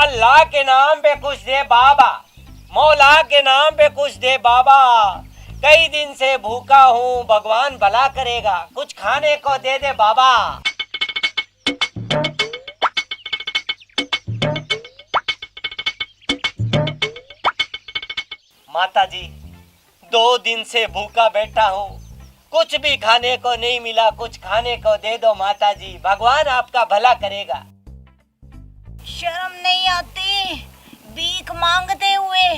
अल्लाह के नाम पे कुछ दे बाबा, मौला के नाम पे कुछ दे बाबा। कई दिन से भूखा हूँ, भगवान भला करेगा, कुछ खाने को दे दे बाबा। माता जी, 2 दिन से भूखा बैठा हूँ, कुछ भी खाने को नहीं मिला, कुछ खाने को दे दो माता जी, भगवान आपका भला करेगा। शर्म नहीं आती भीख मांगते हुए?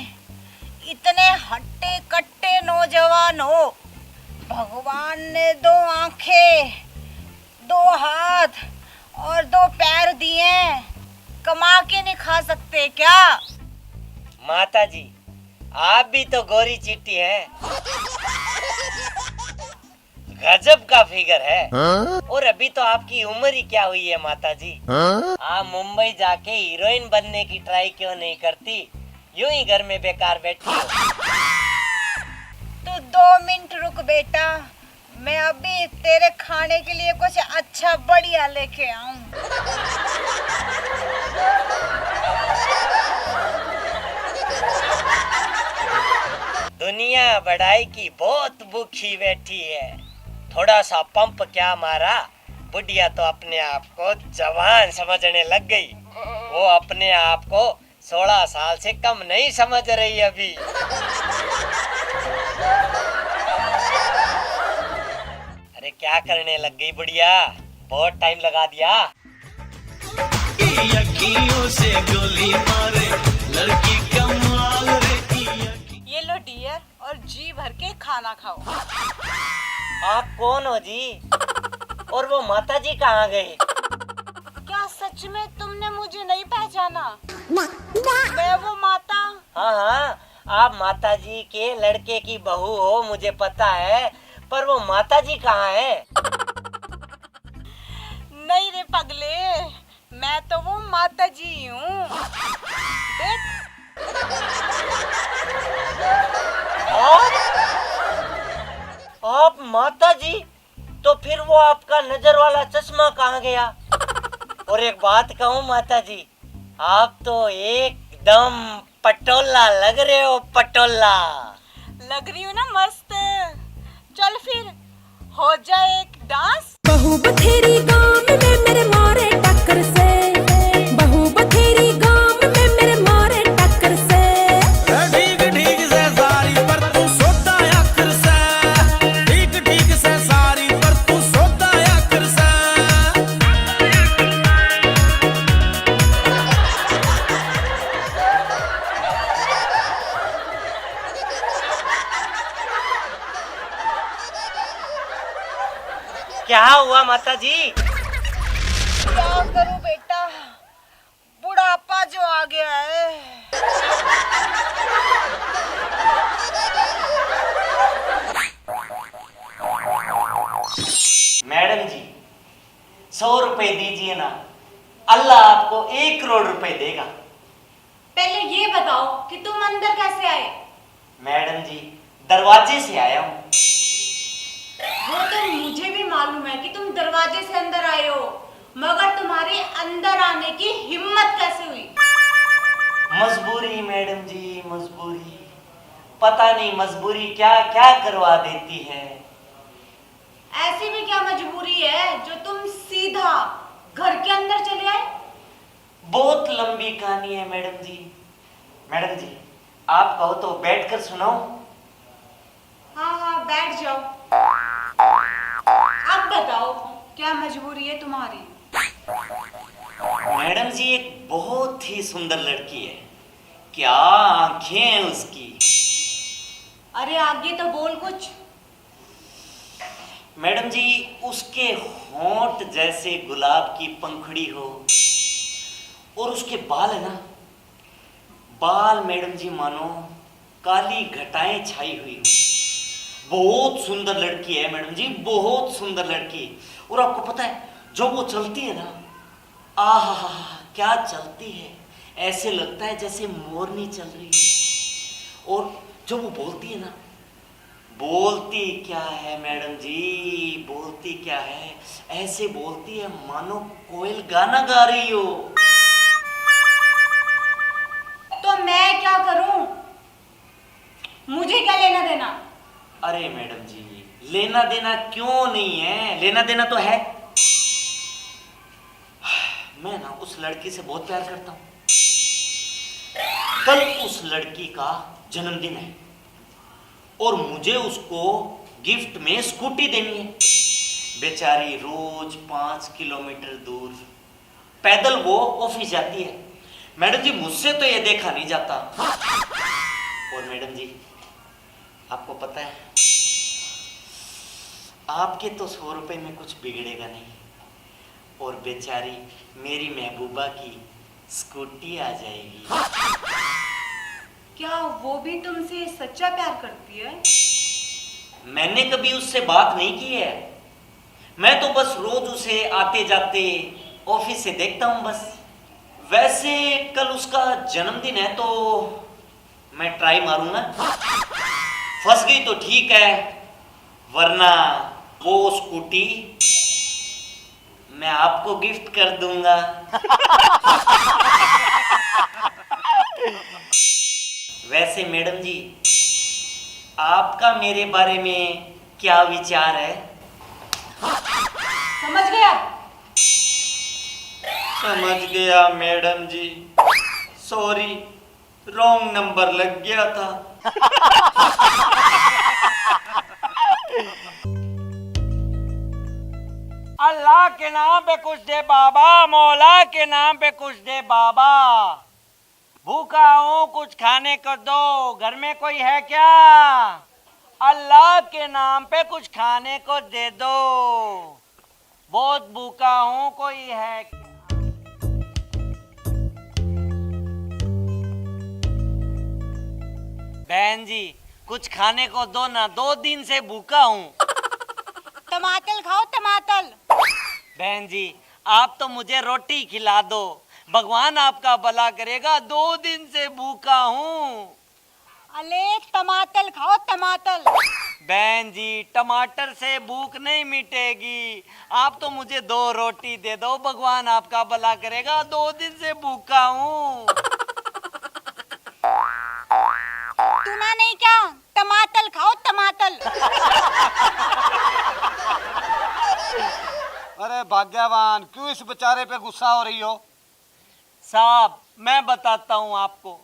इतने हट्टे कट्टे नौजवान हो, भगवान ने 2 आंखें, 2 हाथ और 2 पैर दिए, कमा के नहीं खा सकते क्या? माता जी, आप भी तो गोरी चिट्टी हैं, गजब का फिगर है। और अभी तो आपकी उम्र ही क्या हुई है माता जी? आप मुंबई जाके हीरोइन बनने की ट्राई क्यों नहीं करती? यूं ही घर में बेकार बैठी हो। तू 2 मिनट रुक बेटा, मैं अभी तेरे खाने के लिए कुछ अच्छा बढ़िया लेके आऊं। दुनिया बड़ाई की बहुत भूखी बैठी है, थोड़ा सा पंप क्या मारा, बुढ़िया तो अपने आप को जवान समझने लग गई। वो अपने आप को 16 साल से कम नहीं समझ रही अभी। अरे क्या करने लग गई बुढ़िया, बहुत टाइम लगा दिया। अखियों से गोली मारे लड़की कमाल रे। ये लो डियर, और जी भर के खाना खाओ। आप कौन हो जी? और वो माता जी कहाँ गए? क्या सच में तुमने मुझे नहीं पहचाना? मैं वो माता। हाँ हाँ, आप माता जी के लड़के की बहू हो, मुझे पता है, पर वो माता जी कहाँ है? नहीं रे पगले, मैं तो वो माता जी हूँ। आप माता जी? तो फिर वो आपका नजर वाला चश्मा कहाँ गया? और एक बात कहूँ माता जी, आप तो एकदम पटोला लग रहे हो, पटोला। लग रही हूँ ना मस्त? चल फिर हो जाए एक डांस। बहू बथेरी गांव में मेरे मारे टक्कर से, बहू बथेरी गांव में मेरे मारे टक्कर से। ठीक ठीक से सारी पर तू सोता आखिर से, ठीक ठीक से सारी पर तू सोता आखिर से। क्या हुआ माता जी? क्या करूं बेटा, बुढ़ापा जो आ गया है। मैडम जी, 100 रुपए दीजिए ना, अल्लाह आपको 1 करोड़ रुपए देगा। पहले ये बताओ कि तुम अंदर कैसे आए? मैडम जी, दरवाजे से आया हूँ। वो तो मुझे भी मालूम है कि तुम दरवाजे से अंदर आए हो, मगर तुम्हारी अंदर आने की हिम्मत कैसे हुई? मजबूरी मैडम जी, मजबूरी। पता नहीं मजबूरी क्या क्या करवा देती है। ऐसी भी क्या मजबूरी है जो तुम सीधा घर के अंदर चले आए? बहुत लंबी कहानी है मैडम जी। मैडम जी, आप कहो तो बैठकर सुनाओ। हाँ हाँ बैठ जाओ। अब बताओ क्या मजबूरी है तुम्हारी? मैडम जी, एक बहुत ही सुंदर लड़की है, क्या आंखें हैं उसकी। अरे आगे तो बोल कुछ। मैडम जी, उसके होंठ जैसे गुलाब की पंखुड़ी हो, और उसके बाल है ना, बाल मैडम जी मानो काली घटाएं छाई हुई हो। बहुत सुंदर लड़की है मैडम जी, बहुत सुंदर लड़की। और आपको पता है, जब वो चलती है ना, आहा क्या चलती है, ऐसे लगता है जैसे मोरनी चल रही है। और जब वो बोलती है ना, बोलती क्या है मैडम जी, बोलती क्या है, ऐसे बोलती है मानो कोयल गाना गा रही हो। मुझे क्या लेना देना? अरे मैडम जी, लेना देना क्यों नहीं है, लेना देना तो है। मैं ना उस लड़की से बहुत प्यार करता हूँ। कल उस लड़की का जन्मदिन है और मुझे उसको गिफ्ट में स्कूटी देनी है। बेचारी रोज 5 किलोमीटर दूर पैदल वो ऑफिस जाती है। मैडम जी, मुझसे तो ये देखा नहीं जाता। और मैडम जी, आपको पता है, आपके तो 100 रुपए में कुछ बिगड़ेगा नहीं और बेचारी मेरी महबूबा की स्कूटी आ जाएगी। क्या वो भी तुमसे सच्चा प्यार करती है? मैंने कभी उससे बात नहीं की है। मैं तो बस रोज उसे आते जाते ऑफिस से देखता हूं बस। वैसे कल उसका जन्मदिन है तो मैं ट्राई मारूंगा। फंस गई तो ठीक है, वरना वो स्कूटी मैं आपको गिफ्ट कर दूंगा। वैसे मैडम जी, आपका मेरे बारे में क्या विचार है? समझ गया? समझ गया मैडम जी, सॉरी, रॉन्ग नंबर लग गया था। अल्लाह के नाम पे कुछ दे बाबा, मौला के नाम पे कुछ दे बाबा। भूखा हूँ, कुछ खाने को दो, घर में कोई है क्या? अल्लाह के नाम पे कुछ खाने को दे दो, बहुत भूखा हूँ, कोई है क्या? बहन जी, कुछ खाने को दो ना, 2 दिन से भूखा हूँ। टमाटर खाओ, टमाटर। बहन जी, आप तो मुझे रोटी खिला दो, भगवान आपका भला करेगा, 2 दिन से भूखा हूँ। अले टमाटर खाओ, टमाटर। बहन जी, टमाटर से भूख नहीं मिटेगी, आप तो मुझे 2 रोटी दे दो, भगवान आपका भला करेगा, 2 दिन से भूखा हूँ। सुना नहीं क्या? टमाटर खाओ, टमाटर। अरे भाग्यवान, क्यों इस बेचारे पे गुस्सा हो रही हो? साहब, मैं बताता हूँ आपको,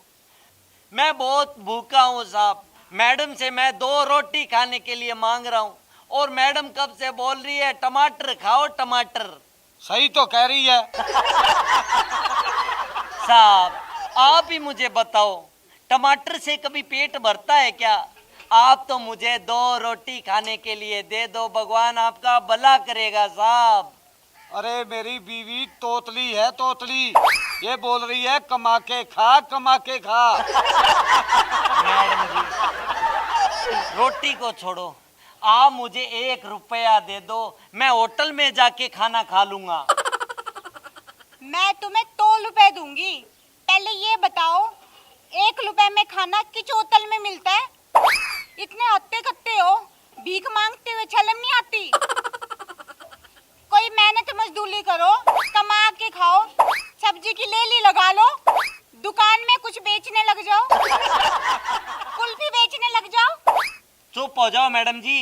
मैं बहुत भूखा हूँ साहब। मैडम से मैं 2 रोटी खाने के लिए मांग रहा हूँ और मैडम कब से बोल रही है टमाटर खाओ, टमाटर। सही तो कह रही है। साहब, आप ही मुझे बताओ, टमाटर से कभी पेट भरता है क्या? आप तो मुझे 2 रोटी खाने के लिए दे दो, भगवान आपका भला करेगा साहब। अरे मेरी बीवी तोतली है, तोतली। ये बोल रही है कमा के खा, कमा के खा। मैडम जी, रोटी को छोड़ो, आप मुझे 1 रुपया दे दो, मैं होटल में जाके खाना खा लूंगा। मैं तुम्हें 2 रुपए दूंगी। पहले ये बताओ, 1 रुपए में खाना किस होटल में मिलता है? इतने हत्ते कत्ते हो, भीख मांगते हुए शर्म नहीं आती? कोई मेहनत मजदूरी करो, कमा के खाओ, सब्जी की लेली लगा लो, दुकान में कुछ बेचने लग जाओ, कुल्फी बेचने लग जाओ। चुप हो जाओ मैडम जी,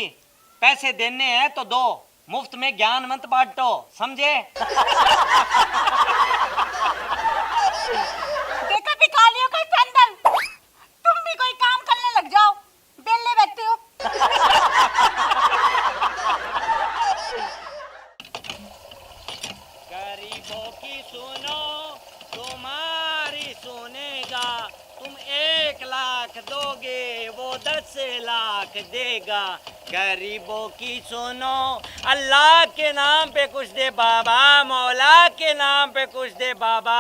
पैसे देने हैं तो दो, मुफ्त में ज्ञान मत बांटो, समझे? देखा भिखारियों का संदल, तुम भी कोई काम करने लग जाओ, बेले बैठे हो। गरीबों की सुनो, तुम्हारी सुनेगा, तुम 1 लाख दोगे, वो 10 लाख देगा। गरीबों की सुनो, अल्लाह के नाम पे कुछ दे बाबा, मौला के नाम पे कुछ दे बाबा,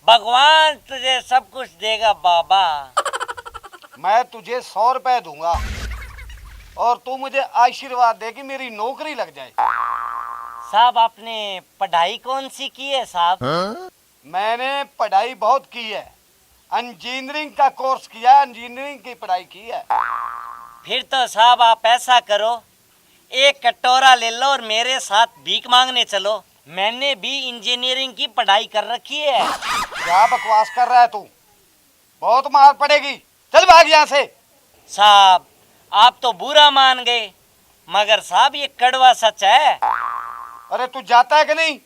भगवान तुझे सब कुछ देगा बाबा। मैं तुझे 100 रुपए दूंगा और तू मुझे आशीर्वाद दे कि मेरी नौकरी लग जाए। साहब, आपने पढ़ाई कौन सी की है साहब? मैंने पढ़ाई बहुत की है, इंजीनियरिंग का कोर्स किया है, इंजीनियरिंग की पढ़ाई की है। फिर तो साहब आप ऐसा करो, 1 कटोरा ले लो और मेरे साथ भीख मांगने चलो, मैंने भी इंजीनियरिंग की पढ़ाई कर रखी है। क्या बकवास कर रहा है तू? बहुत मार पड़ेगी। चल भाग यहाँ से। साहब आप तो बुरा मान गए, मगर साहब ये कड़वा सच है। अरे तू जाता है कि नहीं?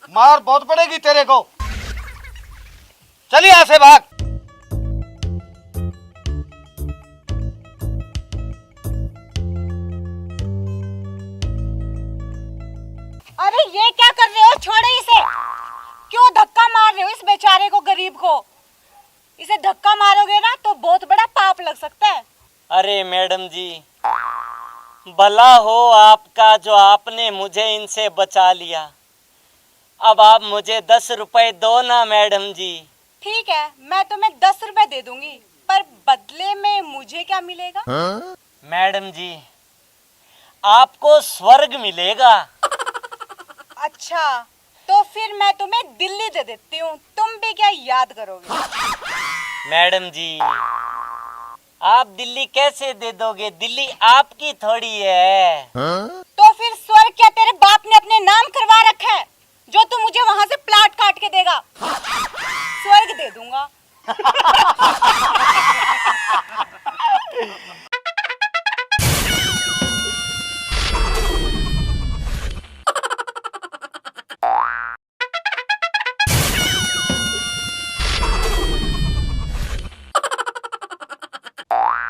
मार बहुत पड़ेगी तेरे को। चल यहाँ से भाग। अरे ये क्या कर रहे हो? छोड़ो इसे। क्यों धक्का मार रहे हो इस बेचारे को, गरीब को? इसे धक्का मारोगे ना तो बहुत बड़ा पाप लग सकता है। अरे मैडम जी, भला हो आपका जो आपने मुझे इनसे बचा लिया। अब आप मुझे 10 रुपए दो ना मैडम जी। ठीक है, मैं तुम्हें 10 रुपए दे दूंगी, पर बदले में मुझे क्या मिलेगा? मैडम जी आपको स्वर्ग मिलेगा। अच्छा, तो फिर मैं तुम्हें दिल्ली दे देती हूँ, तुम भी क्या याद करोगे? मैडम जी आप दिल्ली कैसे दे दोगे? दिल्ली आपकी थोड़ी है। तो फिर स्वर्ग क्या तेरे बाप ने अपने नाम करवा रखा है, जो तू मुझे वहां से प्लाट काट के देगा? स्वर्ग दे दूंगा।